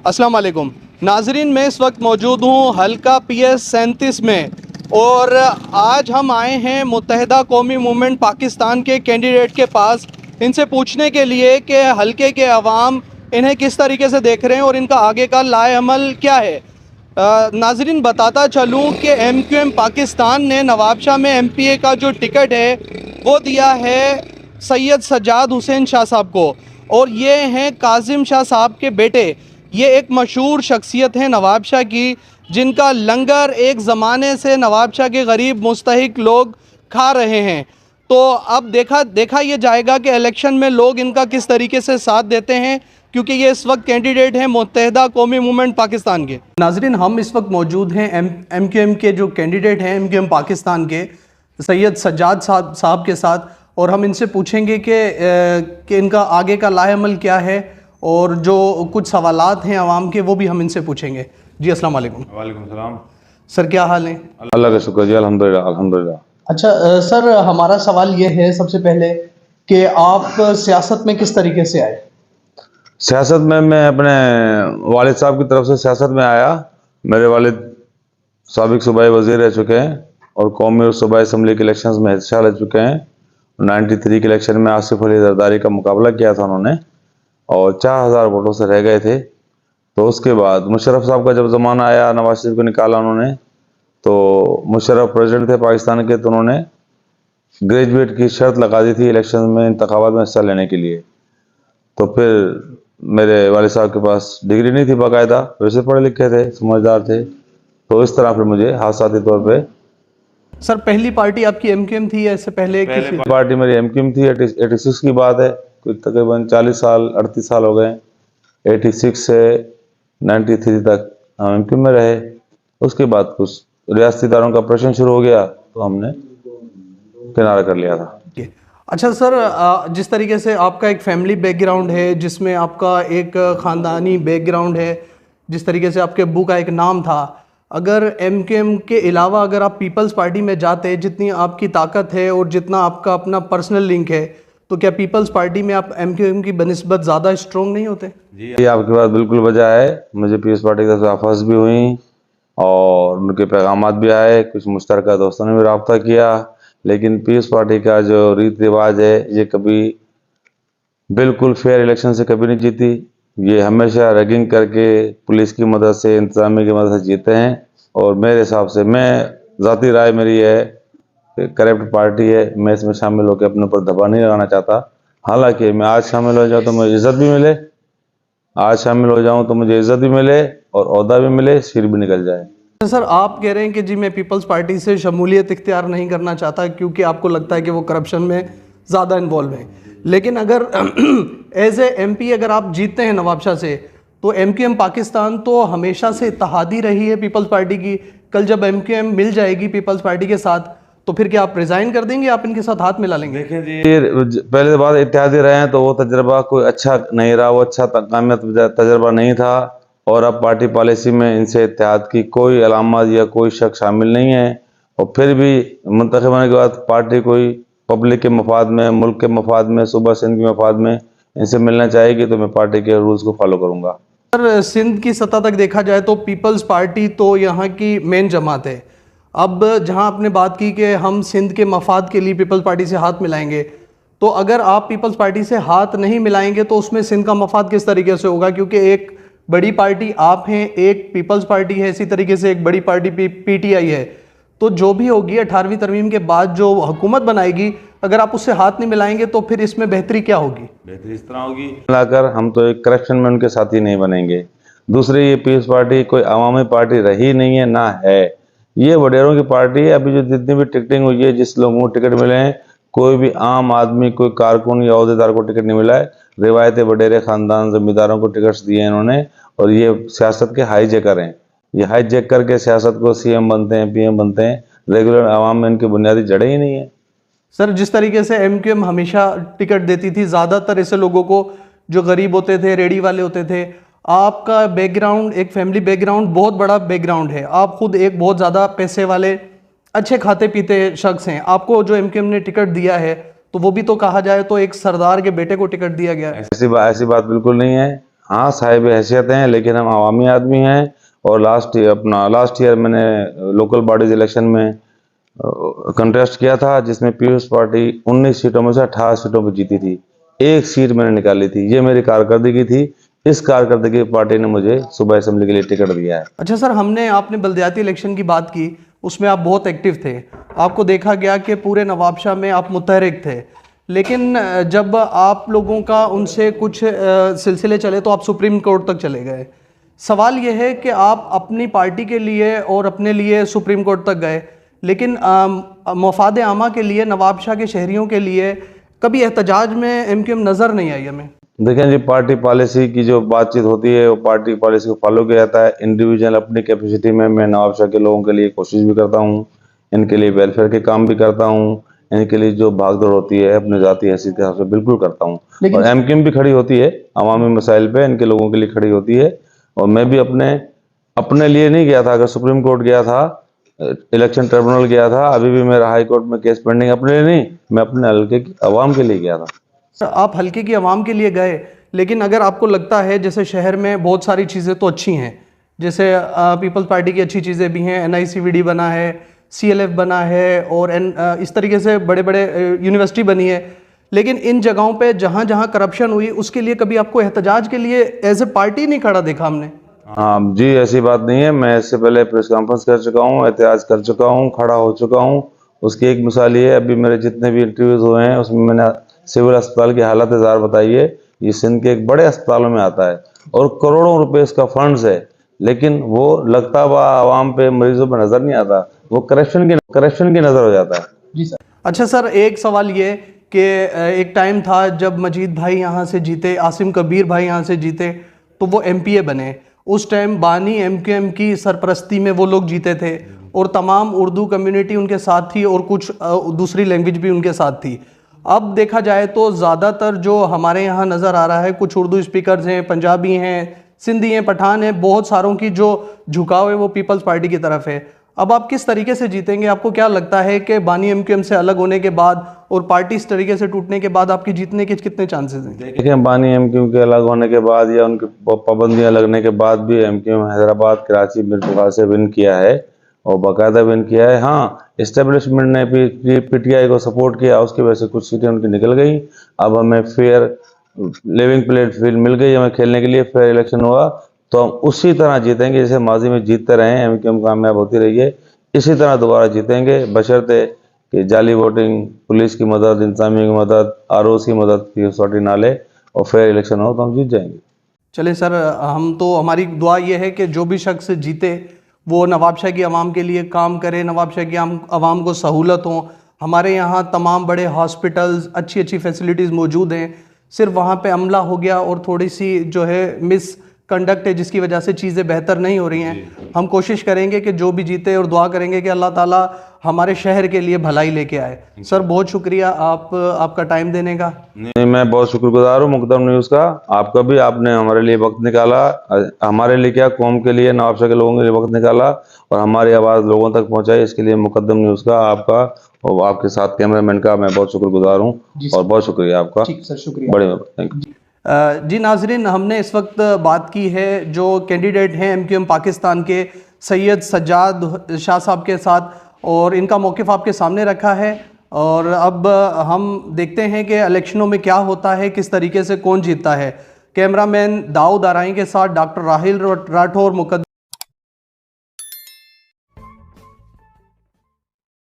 अस्सलाम वालेकुम नाजरीन, मैं इस वक्त मौजूद हूँ हल्का PS 37 में और आज हम आए हैं मुत्तहिदा कौमी मूवमेंट पाकिस्तान के कैंडिडेट के पास इनसे पूछने के लिए कि हल्के के अवाम इन्हें किस तरीके से देख रहे हैं और इनका आगे का लाएअमल क्या है। नाजरीन, बताता चलूँ कि MQM पाकिस्तान ने नवाब शाह में MPA का जो टिकट है वो दिया है सैयद सज्जाद हुसैन शाह साहब को, और ये हैं काजिम शाह साहब के बेटे। ये एक मशहूर शख्सियत है नवाब शाह की, जिनका लंगर एक ज़माने से नवाब शाह के गरीब मुस्तहिक लोग खा रहे हैं। तो अब देखा ये जाएगा कि इलेक्शन में लोग इनका किस तरीके से साथ देते हैं, क्योंकि ये इस वक्त कैंडिडेट हैं मुत्तहिदा कौमी मूवमेंट पाकिस्तान के। नाजरीन, हम इस वक्त मौजूद हैं MQM के जो कैंडिडेट हैं MQM पाकिस्तान के सैयद सज्जाद साहब के साथ, और हम इनसे पूछेंगे कि इनका आगे का लाएअमल क्या है और जो कुछ सवालात हैं आवाम के वो भी हम इनसे पूछेंगे। जी अस्सलाम वालेकुम। वालेकुम सलाम। सर, क्या हाल है? अल्लाह का शुक्र जी, अल्हम्दुलिल्लाह अल्हम्दुलिल्लाह। अच्छा सर, हमारा सवाल ये है सबसे पहले कि आप सियासत में किस तरीके से आए? सियासत में मैं अपने वालिद साहब की तरफ से सियासत में आया। मेरे वालिद साबिक सूबाई वज़ीर रह चुके हैं और कौमी और सूबाई असम्बली के इलेक्शंस में हिस्सा ले चुके हैं। 93 के इलेक्शन में आसिफ अली जरदारी का मुकाबला किया था उन्होंने और 4000 वोटों से रह गए थे। तो उसके बाद मुशर्रफ साहब का जब ज़माना आया, नवाज शरीफ को निकाला उन्होंने, तो मुशर्रफ प्रेसिडेंट थे पाकिस्तान के, तो उन्होंने ग्रेजुएट की शर्त लगा दी थी इलेक्शन में इंतखाबात में हिस्सा लेने के लिए। तो फिर मेरे वालिद साहब के पास डिग्री नहीं थी बाकायदा, वैसे पढ़े लिखे थे, समझदार थे, तो इस तरह फिर मुझे हादसाती तौर पे। सर, पहली पार्टी आपकी MQM थी या इससे पहले किसी? पार्टी मेरी MQM थी। 86 की बात है, कोई तकरीबन 40 साल 38 साल हो गए। 86 से 93 तक हम MQM में रहे। उसके बाद कुछ रियासती इदारों का प्रश्न शुरू हो गया तो हमने किनारा कर लिया था। अच्छा सर, जिस तरीके से आपका एक फैमिली बैकग्राउंड है, जिसमें आपका एक ख़ानदानी बैकग्राउंड है, जिस तरीके से आपके अब्बू का एक नाम था, अगर MQM के अलावा अगर आप पीपल्स पार्टी में जाते, जितनी आपकी ताकत है और जितना आपका अपना पर्सनल लिंक है, तो क्या पीपल्स पार्टी में आप MQM की बनिस्बत ज़्यादा स्ट्रॉन्ग नहीं होते? जी, ये आपकी बात बिल्कुल वजह है। मुझे पीपल्स पार्टी की तरफ से ऑफर्स भी हुई और उनके पैगामात भी आए, कुछ मुश्तरका दोस्तों ने भी रब्ता किया, लेकिन पीपल्स पार्टी का जो रीत रिवाज है ये कभी बिल्कुल फेयर इलेक्शन से कभी नहीं जीती। ये हमेशा रैगिंग करके पुलिस की मदद से, इंतजामिया की मदद से जीते हैं। और मेरे हिसाब से, मैं ज़ाती राय मेरी है कि करप्ट पार्टी है, मैं इसमें शामिल होकर अपने ऊपर दबाव नहीं लगाना चाहता। हालांकि मैं आज शामिल हो जाऊँ तो मुझे इज़्ज़त भी मिले, आज शामिल हो जाऊँ तो मुझे इज़्ज़त भी मिले और ओहदा भी मिले, सिर भी निकल जाए। सर, आप कह रहे हैं कि जी मैं पीपल्स पार्टी से शमूलियत इख्तियार नहीं करना चाहता क्योंकि आपको लगता है कि वो करप्शन में ज़्यादा इन्वॉल्व है, लेकिन अगर एज ए MP अगर आप जीतते हैं नवाब शाह से, तो MQM पाकिस्तान तो हमेशा से इत्तेहादी रही है पीपल्स पार्टी की। कल जब MQM मिल जाएगी पीपल्स पार्टी के साथ, तो फिर क्या आप रिज़ाइन कर देंगे, आप इनके साथ हाथ मिला लेंगे? देखें जी, पहले बात इत्तेहादी रहे हैं तो वो तजर्बा कोई अच्छा नहीं रहा, वो अच्छा कामयाब तजर्बा नहीं था। और अब पार्टी पॉलिसी में इनसे इत्तेहाद की कोई अलामत या कोई शक शामिल नहीं है। और फिर भी मुंतखब होने के बाद पार्टी कोई पब्लिक के मफाद में, मुल्क के मफाद में, सूबा सिंध के मफाद में इनसे मिलना चाहेगी तो मैं पार्टी के रूल्स को फॉलो करूँगा। सर, सिंध की सतह तक देखा जाए तो पीपल्स पार्टी तो यहाँ की मेन जमात है। अब जहाँ आपने बात की कि हम सिंध के मफाद के लिए पीपल्स पार्टी से हाथ मिलाएंगे, तो अगर आप पीपल्स पार्टी से हाथ नहीं मिलाएंगे तो उसमें सिंध का मफाद किस तरीके से होगा? क्योंकि एक बड़ी पार्टी आप हैं, एक पीपल्स पार्टी है, इसी तरीके से एक बड़ी पार्टी PTI है। तो जो भी होगी 18वीं तरमीम के बाद जो हुकूमत बनाएगी, अगर आप उससे हाथ नहीं मिलाएंगे तो फिर इसमें बेहतरी क्या होगी? बेहतरी इस तरह होगी, मिलाकर हम तो एक करप्शन में उनके साथी नहीं बनेंगे। दूसरी, ये पीपल्स पार्टी कोई अवामी पार्टी रही नहीं है, ना है, ये वडेरों की पार्टी है। अभी जो जितनी भी टिकटिंग हुई है, जिस लोगों को टिकट मिले हैं, कोई भी आम आदमी, कोई कारकुन या अहदेदार को टिकट नहीं मिला है। रिवायती वडेरे खानदान जमींदारों को टिकट्स दिए हैं इन्होंने, और ये सियासत के हाईजैकर हैं। ये हाईजैक करके सियासत को CM बनते हैं, PM बनते हैं। रेगुलर आवाम में इनकी बुनियादी जड़ें ही नहीं है। सर, जिस तरीके से MQM हमेशा टिकट देती थी ज़्यादातर ऐसे लोगों को जो गरीब होते थे, रेडी वाले होते थे, आपका बैकग्राउंड एक फैमिली बैकग्राउंड बहुत बड़ा बैकग्राउंड है, आप खुद एक बहुत ज़्यादा पैसे वाले अच्छे खाते पीते शख्स हैं, आपको जो MQM ने टिकट दिया है तो वो भी तो कहा जाए तो एक सरदार के बेटे को टिकट दिया गया है। ऐसी बात बिल्कुल नहीं है। हाँ साहिब हैसियत हैं, लेकिन हम आवामी आदमी हैं। और लास्ट ईयर मैंने लोकल बॉडीज इलेक्शन में कंटेस्ट किया था, जिसमें पीपल्स पार्टी 19 सीटों में से 18 सीटों पर जीती थी। एक सीट मैंने निकाली थी। ये मेरी कारकर्दगी थी। इस कारकर्दगी पार्टी ने मुझे सूबाई असेंबली के लिए टिकट दिया है। अच्छा सर, आपने बल्दियाती इलेक्शन की बात की, उसमें आप बहुत एक्टिव थे। आपको देखा गया कि पूरे नवाबशाह में आप मुतहरिक थे, लेकिन जब आप लोगों का उनसे कुछ सिलसिले चले तो आप सुप्रीम कोर्ट तक चले गए। सवाल यह है कि आप अपनी पार्टी के लिए और अपने लिए सुप्रीम कोर्ट तक गए, लेकिन मफाद आमा के लिए, नवाबशाह के शहरियों के लिए कभी एहतजाज में एमक्यूएम नज़र नहीं आई हमें। देखें जी, पार्टी पॉलिसी की जो बातचीत होती है वो पार्टी पॉलिसी को फॉलो किया जाता है। इंडिविजुअल अपनी कैपेसिटी में मैं नवाबशाह के लोगों के लिए कोशिश भी करता हूँ, इनके लिए वेलफेयर के काम भी करता हूँ, इनके लिए जो भागदौड़ होती है अपने जाती हैसियत के हिसाब से बिल्कुल करता हूँ। और एमक्यूएम भी खड़ी होती है अवामी मसाइल पे, इनके लोगों के लिए खड़ी होती है। और मैं भी अपने लिए नहीं गया था। अगर सुप्रीम कोर्ट गया था, इलेक्शन ट्रिब्यूनल गया था, अभी भी मेरा हाई कोर्ट में केस पेंडिंग, अपने लिए नहीं, मैं अपने हल्के की आवाम के लिए गया था। आप हल्के की आवाम के लिए गए, लेकिन अगर आपको लगता है जैसे शहर में बहुत सारी चीज़ें तो अच्छी हैं, जैसे पीपल्स पार्टी की अच्छी चीज़ें भी हैं, NICVD बना है, CLF बना है, और इस तरीके से बड़े बड़े यूनिवर्सिटी बनी है, लेकिन इन जगहों पे जहाँ जहाँ करप्शन हुई उसके लिए कभी आपको एहतजाज के लिए एज ए पार्टी नहीं खड़ा देखा हमने। हाँ जी, ऐसी बात नहीं है। मैं इससे पहले प्रेस कॉन्फ्रेंस कर चुका हूँ, एहतजाज कर चुका हूँ, खड़ा हो चुका हूँ। उसकी एक मिसाल ये है, अभी मेरे जितने भी इंटरव्यूज हुए हैं उसमें मैंने सिविल अस्पताल की हालत इज़हार बताई है। ये सिंध के एक बड़े अस्पतालों में आता है और करोड़ों रुपए इसका फंड्स है, लेकिन वो लगता हुआ आवाम पे, मरीजों पे नजर नहीं आता। वो करप्शन की नजर हो जाता है। जी सर। अच्छा सर, एक सवाल ये कि एक टाइम था जब मजीद भाई यहाँ से जीते, आसिम कबीर भाई यहाँ से जीते, तो वो MPA बने। उस टाइम बानी MQM की सरपरस्ती में वो लोग जीते थे और तमाम उर्दू कम्युनिटी उनके साथ थी और कुछ दूसरी लैंग्वेज भी उनके साथ थी। अब देखा जाए तो ज़्यादातर जो हमारे यहाँ नज़र आ रहा है, कुछ उर्दू स्पीकर्स हैं, पंजाबी हैं, सिंधी हैं, पठान हैं, बहुत सारों की जो झुकाव है वो पीपल्स पार्टी की तरफ है। अब आप किस तरीके से जीतेंगे? आपको क्या लगता है कि बानी MQM से अलग होने के बाद और पार्टी इस तरीके से टूटने के बाद आपकी जीतने के कितने चांसेस हैं? देखें, बानी MQM के अलग होने के बाद या उनकी पाबंदियां लगने के बाद भी MQM हैदराबाद, कराची, मीरपुर से विन किया है और बाकायदा विन किया है। हाँ, इस्टेब्लिशमेंट ने भी PTI को सपोर्ट किया, उसकी वजह से कुछ सीटें उनकी निकल गई। अब हमें फेयर लिविंग प्लेट फील्ड मिल गई हमें खेलने के लिए, फेयर इलेक्शन हुआ, तो हम उसी तरह जीतेंगे जैसे माजी में जीतते रहे हैं। MQM कामयाब होती रही है, इसी तरह दोबारा जीतेंगे, बशर्ते कि जाली वोटिंग, पुलिस की मदद, इंतजामिया की मदद, ROs की मदद की कसौटी ना ले और फेयर इलेक्शन हो तो हम जीत जाएंगे। चले सर, हमारी दुआ ये है कि जो भी शख्स जीते वो नवाबशाह की आवाम के लिए काम करे, नवाबशाह की आवाम को सहूलत हो। हमारे यहाँ तमाम बड़े हॉस्पिटल्स, अच्छी अच्छी फैसिलिटीज़ मौजूद हैं, सिर्फ वहाँ पे अमला हो गया और थोड़ी सी जो है मिस कंडक्ट है, जिसकी वजह से चीज़ें बेहतर नहीं हो रही हैं। हम कोशिश करेंगे कि जो भी जीते और दुआ करेंगे कि अल्लाह ताला हमारे शहर के लिए भलाई लेके आए। सर बहुत शुक्रिया आपका टाइम देने का। नहीं, मैं बहुत शुक्रगुजार हूँ मुकदम न्यूज़ का। आपका भी, आपने हमारे लिए वक्त निकाला, हमारे लिए क्या, कौम के लिए, नवाबशाह के लोगों के लिए वक्त निकाला और हमारी आवाज़ लोगों तक पहुँचाई। इसके लिए मुकदम न्यूज़ का, आपका और आपके साथ कैमरामैन का मैं बहुत शुक्रगुजार हूँ और बहुत शुक्रिया आपका। सर शुक्रिया। बड़े थैंक यू। जी नाजरीन, हमने इस वक्त बात की है जो कैंडिडेट हैं MQM पाकिस्तान के सैयद सज्जाद शाह साहब के साथ, और इनका मौक़िफ़ आपके सामने रखा है। और अब हम देखते हैं कि इलेक्शनों में क्या होता है, किस तरीके से कौन जीतता है। कैमरामैन दाऊद आराई के साथ डॉक्टर राहिल राठौर, मुकद्दम।